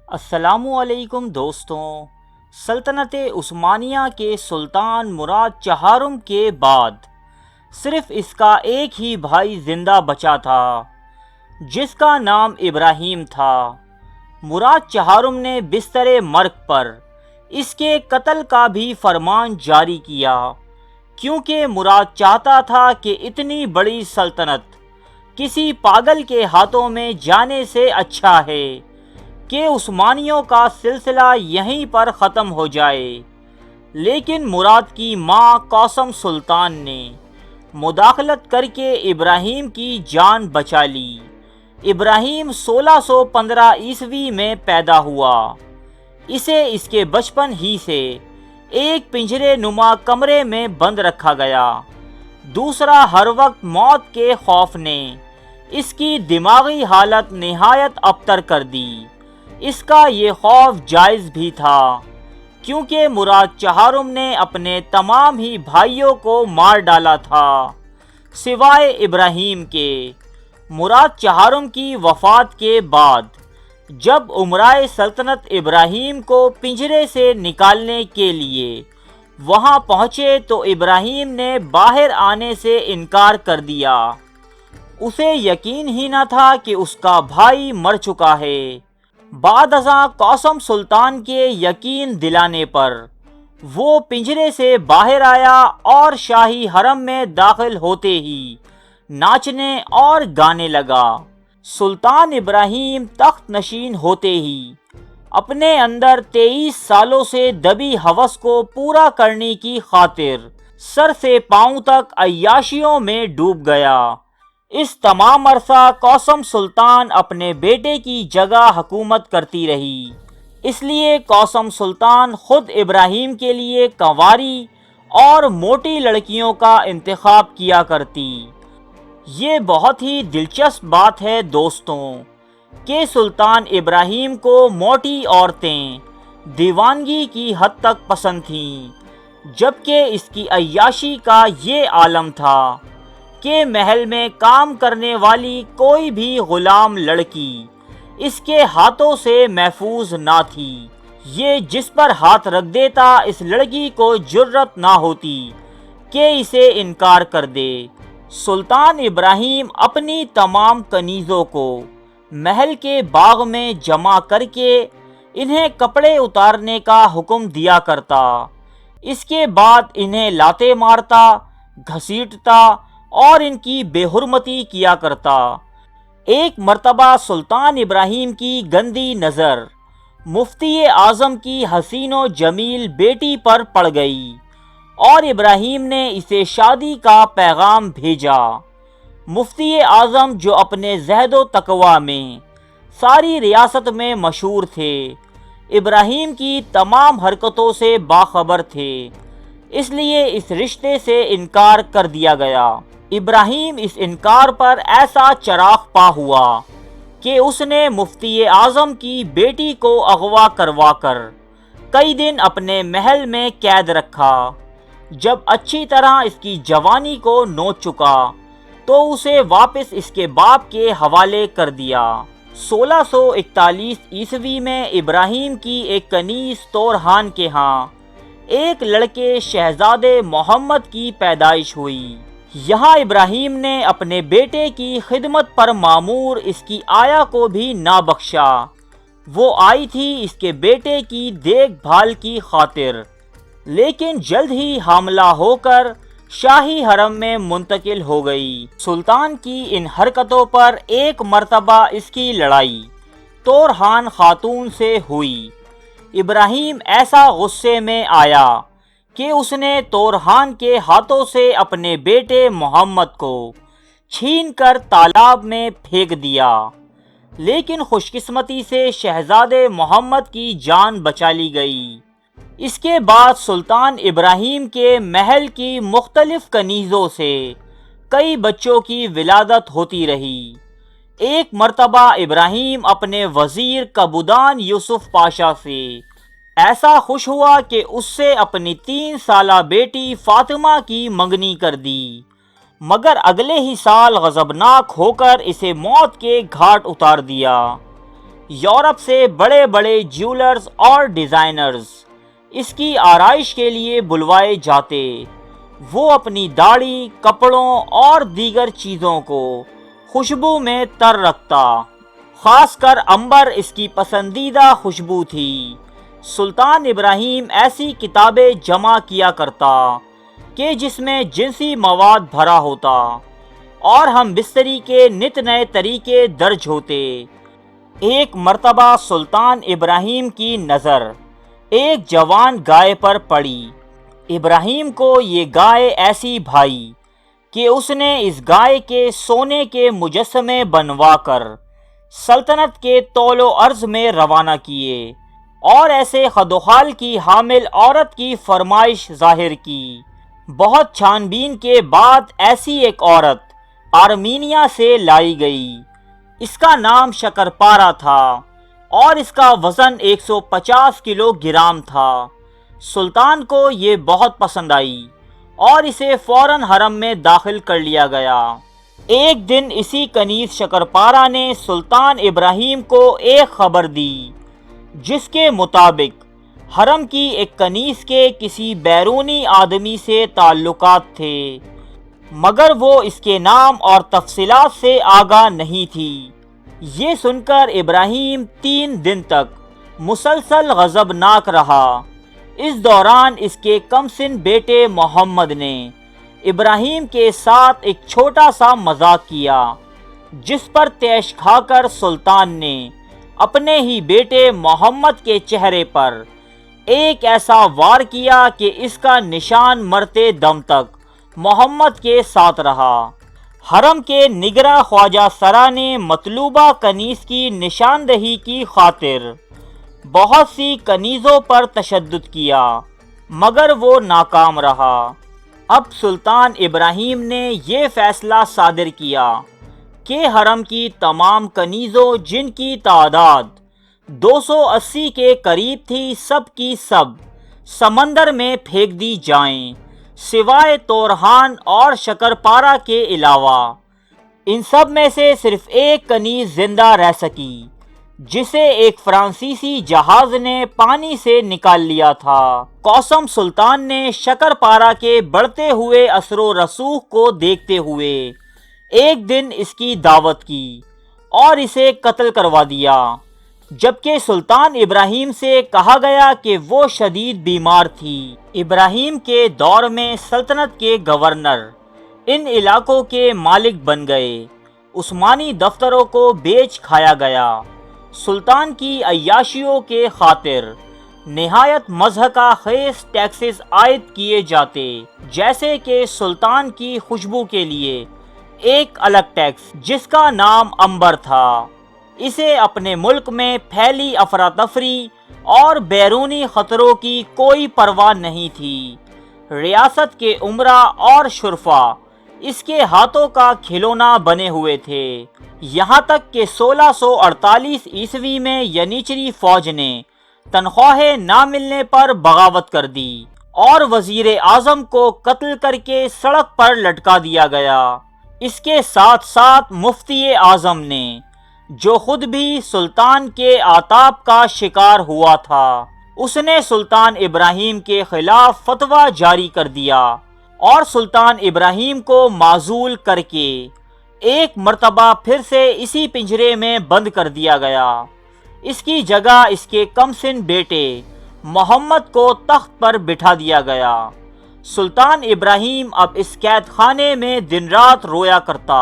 السلام علیکم دوستوں۔ سلطنت عثمانیہ کے سلطان مراد چہارم کے بعد صرف اس کا ایک ہی بھائی زندہ بچا تھا جس کا نام ابراہیم تھا۔ مراد چہارم نے بستر مرگ پر اس کے قتل کا بھی فرمان جاری کیا، کیونکہ مراد چاہتا تھا کہ اتنی بڑی سلطنت کسی پاگل کے ہاتھوں میں جانے سے اچھا ہے کہ عثمانیوں کا سلسلہ یہیں پر ختم ہو جائے۔ لیکن مراد کی ماں قاسم سلطان نے مداخلت کر کے ابراہیم کی جان بچا لی۔ ابراہیم 1615 عیسوی میں پیدا ہوا۔ اسے اس کے بچپن ہی سے ایک پنجرے نما کمرے میں بند رکھا گیا۔ دوسرا، ہر وقت موت کے خوف نے اس کی دماغی حالت نہایت ابتر کر دی۔ اس کا یہ خوف جائز بھی تھا، کیونکہ مراد چہارم نے اپنے تمام ہی بھائیوں کو مار ڈالا تھا سوائے ابراہیم کے۔ مراد چہارم کی وفات کے بعد جب امرائے سلطنت ابراہیم کو پنجرے سے نکالنے کے لیے وہاں پہنچے تو ابراہیم نے باہر آنے سے انکار کر دیا۔ اسے یقین ہی نہ تھا کہ اس کا بھائی مر چکا ہے۔ بعد ازاں قاسم سلطان کے یقین دلانے پر وہ پنجرے سے باہر آیا اور شاہی حرم میں داخل ہوتے ہی ناچنے اور گانے لگا۔ سلطان ابراہیم تخت نشین ہوتے ہی اپنے اندر 23 سالوں سے دبی ہوس کو پورا کرنے کی خاطر سر سے پاؤں تک عیاشیوں میں ڈوب گیا۔ اس تمام عرصہ قاسم سلطان اپنے بیٹے کی جگہ حکومت کرتی رہی، اس لیے قاسم سلطان خود ابراہیم کے لیے کنواری اور موٹی لڑکیوں کا انتخاب کیا کرتی۔ یہ بہت ہی دلچسپ بات ہے دوستوں کہ سلطان ابراہیم کو موٹی عورتیں دیوانگی کی حد تک پسند تھیں، جبکہ اس کی عیاشی کا یہ عالم تھا کہ محل میں کام کرنے والی کوئی بھی غلام لڑکی اس کے ہاتھوں سے محفوظ نہ تھی۔ یہ جس پر ہاتھ رکھ دیتا اس لڑکی کو جرأت نہ ہوتی کہ اسے انکار کر دے۔ سلطان ابراہیم اپنی تمام کنیزوں کو محل کے باغ میں جمع کر کے انہیں کپڑے اتارنے کا حکم دیا کرتا۔ اس کے بعد انہیں لاتے مارتا، گھسیٹتا اور ان کی بے حرمتی کیا کرتا۔ ایک مرتبہ سلطان ابراہیم کی گندی نظر مفتی اعظم کی حسین و جمیل بیٹی پر پڑ گئی اور ابراہیم نے اسے شادی کا پیغام بھیجا۔ مفتی اعظم جو اپنے زہد و تقوی میں ساری ریاست میں مشہور تھے، ابراہیم کی تمام حرکتوں سے باخبر تھے، اس لیے اس رشتے سے انکار کر دیا گیا۔ ابراہیم اس انکار پر ایسا چراغ پا ہوا کہ اس نے مفتی اعظم کی بیٹی کو اغوا کروا کر کئی دن اپنے محل میں قید رکھا۔ جب اچھی طرح اس کی جوانی کو نوچ چکا تو اسے واپس اس کے باپ کے حوالے کر دیا۔ 1641 عیسوی میں ابراہیم کی ایک کنیز طورحان کے ہاں ایک لڑکے شہزادے محمد کی پیدائش ہوئی۔ یہاں ابراہیم نے اپنے بیٹے کی خدمت پر مامور اس کی آیا کو بھی نہ بخشا۔ وہ آئی تھی اس کے بیٹے کی دیکھ بھال کی خاطر، لیکن جلد ہی حاملہ ہو کر شاہی حرم میں منتقل ہو گئی۔ سلطان کی ان حرکتوں پر ایک مرتبہ اس کی لڑائی طورحان خاتون سے ہوئی۔ ابراہیم ایسا غصے میں آیا کہ اس نے طورحان کے ہاتھوں سے اپنے بیٹے محمد کو چھین کر تالاب میں پھینک دیا، لیکن خوش قسمتی سے شہزادے محمد کی جان بچا لی گئی۔ اس کے بعد سلطان ابراہیم کے محل کی مختلف کنیزوں سے کئی بچوں کی ولادت ہوتی رہی۔ ایک مرتبہ ابراہیم اپنے وزیر کبودان یوسف پاشا سے ایسا خوش ہوا کہ اس سے اپنی 3 سالہ بیٹی فاطمہ کی منگنی کر دی، مگر اگلے ہی سال غضبناک ہو کر اسے موت کے گھاٹ اتار دیا۔ یورپ سے بڑے بڑے جیولرز اور ڈیزائنرز اس کی آرائش کے لیے بلوائے جاتے۔ وہ اپنی داڑھی، کپڑوں اور دیگر چیزوں کو خوشبو میں تر رکھتا، خاص کر عنبر اس کی پسندیدہ خوشبو تھی۔ سلطان ابراہیم ایسی کتابیں جمع کیا کرتا کہ جس میں جنسی مواد بھرا ہوتا اور ہم بستری کے نت نئے طریقے درج ہوتے۔ ایک مرتبہ سلطان ابراہیم کی نظر ایک جوان گائے پر پڑی۔ ابراہیم کو یہ گائے ایسی بھائی کہ اس نے اس گائے کے سونے کے مجسمے بنوا کر سلطنت کے طول و عرض میں روانہ کیے اور ایسے خدوخال کی حامل عورت کی فرمائش ظاہر کی۔ بہت چھان بین کے بعد ایسی ایک عورت آرمینیا سے لائی گئی۔ اس کا نام شکرپارا تھا اور اس کا وزن 150 کلو گرام تھا۔ سلطان کو یہ بہت پسند آئی اور اسے فوراً حرم میں داخل کر لیا گیا۔ ایک دن اسی کنیز شکرپارا نے سلطان ابراہیم کو ایک خبر دی جس کے مطابق حرم کی ایک کنیز کے کسی بیرونی آدمی سے تعلقات تھے، مگر وہ اس کے نام اور تفصیلات سے آگاہ نہیں تھی۔ یہ سن کر ابراہیم 3 دن تک مسلسل غضبناک رہا۔ اس دوران اس کے کم سن بیٹے محمد نے ابراہیم کے ساتھ ایک چھوٹا سا مذاق کیا، جس پر تیش کھا کر سلطان نے اپنے ہی بیٹے محمد کے چہرے پر ایک ایسا وار کیا کہ اس کا نشان مرتے دم تک محمد کے ساتھ رہا۔ حرم کے نگراں خواجہ سرا نے مطلوبہ کنیز کی نشاندہی کی خاطر بہت سی کنیزوں پر تشدد کیا، مگر وہ ناکام رہا۔ اب سلطان ابراہیم نے یہ فیصلہ صادر کیا کہ حرم کی تمام کنیزوں، جن کی تعداد 280 کے قریب تھی، سب کی سب سمندر میں پھینک دی جائیں، سوائے تورہان اور شکرپارا کے علاوہ۔ ان سب میں سے صرف ایک کنیز زندہ رہ سکی، جسے ایک فرانسیسی جہاز نے پانی سے نکال لیا تھا۔ قاسم سلطان نے شکرپارا کے بڑھتے ہوئے اثر و رسوخ کو دیکھتے ہوئے ایک دن اس کی دعوت کی اور اسے قتل کروا دیا، جبکہ سلطان ابراہیم سے کہا گیا کہ وہ شدید بیمار تھی۔ ابراہیم کے دور میں سلطنت کے گورنر ان علاقوں کے مالک بن گئے۔ عثمانی دفتروں کو بیچ کھایا گیا۔ سلطان کی عیاشیوں کے خاطر نہایت مضحکہ خیز ٹیکسز عائد کیے جاتے، جیسے کہ سلطان کی خوشبو کے لیے ایک الگ ٹیکس جس کا نام عنبر تھا۔ اسے اپنے ملک میں پھیلی افراتفری اور بیرونی خطروں کی کوئی پرواہ نہیں تھی۔ ریاست کے امراء اور شرفاء اس کے ہاتھوں کا کھلونا بنے ہوئے تھے، یہاں تک کہ 1648 عیسوی میں ینیچری فوج نے تنخواہیں نہ ملنے پر بغاوت کر دی اور وزیر اعظم کو قتل کر کے سڑک پر لٹکا دیا گیا۔ اس کے ساتھ ساتھ مفتی اعظم نے، جو خود بھی سلطان کے عتاب کا شکار ہوا تھا، اس نے سلطان ابراہیم کے خلاف فتویٰ جاری کر دیا اور سلطان ابراہیم کو معزول کر کے ایک مرتبہ پھر سے اسی پنجرے میں بند کر دیا گیا۔ اس کی جگہ اس کے کم سن بیٹے محمد کو تخت پر بٹھا دیا گیا۔ سلطان ابراہیم اب اس قید خانے میں دن رات رویا کرتا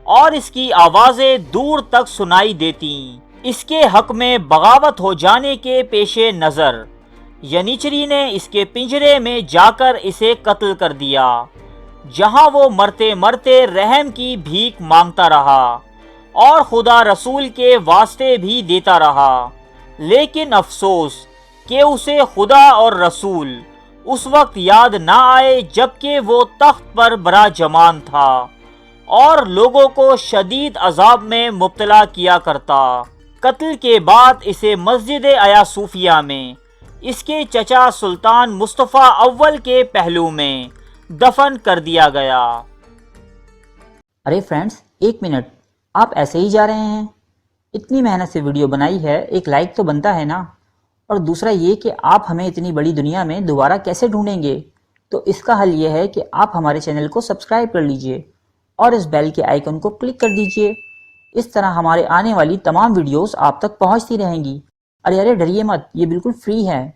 اور اس کی آوازیں دور تک سنائی دیتیں۔ اس کے حق میں بغاوت ہو جانے کے پیش نظر ینیچری نے اس کے پنجرے میں جا کر اسے قتل کر دیا، جہاں وہ مرتے مرتے رحم کی بھیک مانگتا رہا اور خدا رسول کے واسطے بھی دیتا رہا۔ لیکن افسوس کہ اسے خدا اور رسول اس وقت یاد نہ آئے جبکہ وہ تخت پر براجمان تھا اور لوگوں کو شدید عذاب میں مبتلا کیا کرتا۔ قتل کے بعد اسے مسجد آیا صوفیہ میں اس کے چچا سلطان مصطفیٰ اول کے پہلو میں دفن کر دیا گیا۔ ارے فرینڈز، ایک منٹ، آپ ایسے ہی جا رہے ہیں؟ اتنی محنت سے ویڈیو بنائی ہے، ایک لائک تو بنتا ہے نا۔ اور دوسرا یہ کہ آپ ہمیں اتنی بڑی دنیا میں دوبارہ کیسے ڈھونڈیں گے؟ تو اس کا حل یہ ہے کہ آپ ہمارے چینل کو سبسکرائب کر لیجئے اور اس بیل کے آئیکن کو کلک کر دیجئے۔ اس طرح ہمارے آنے والی تمام ویڈیوز آپ تک پہنچتی رہیں گی۔ ارے ڈریے مت، یہ بالکل فری ہے۔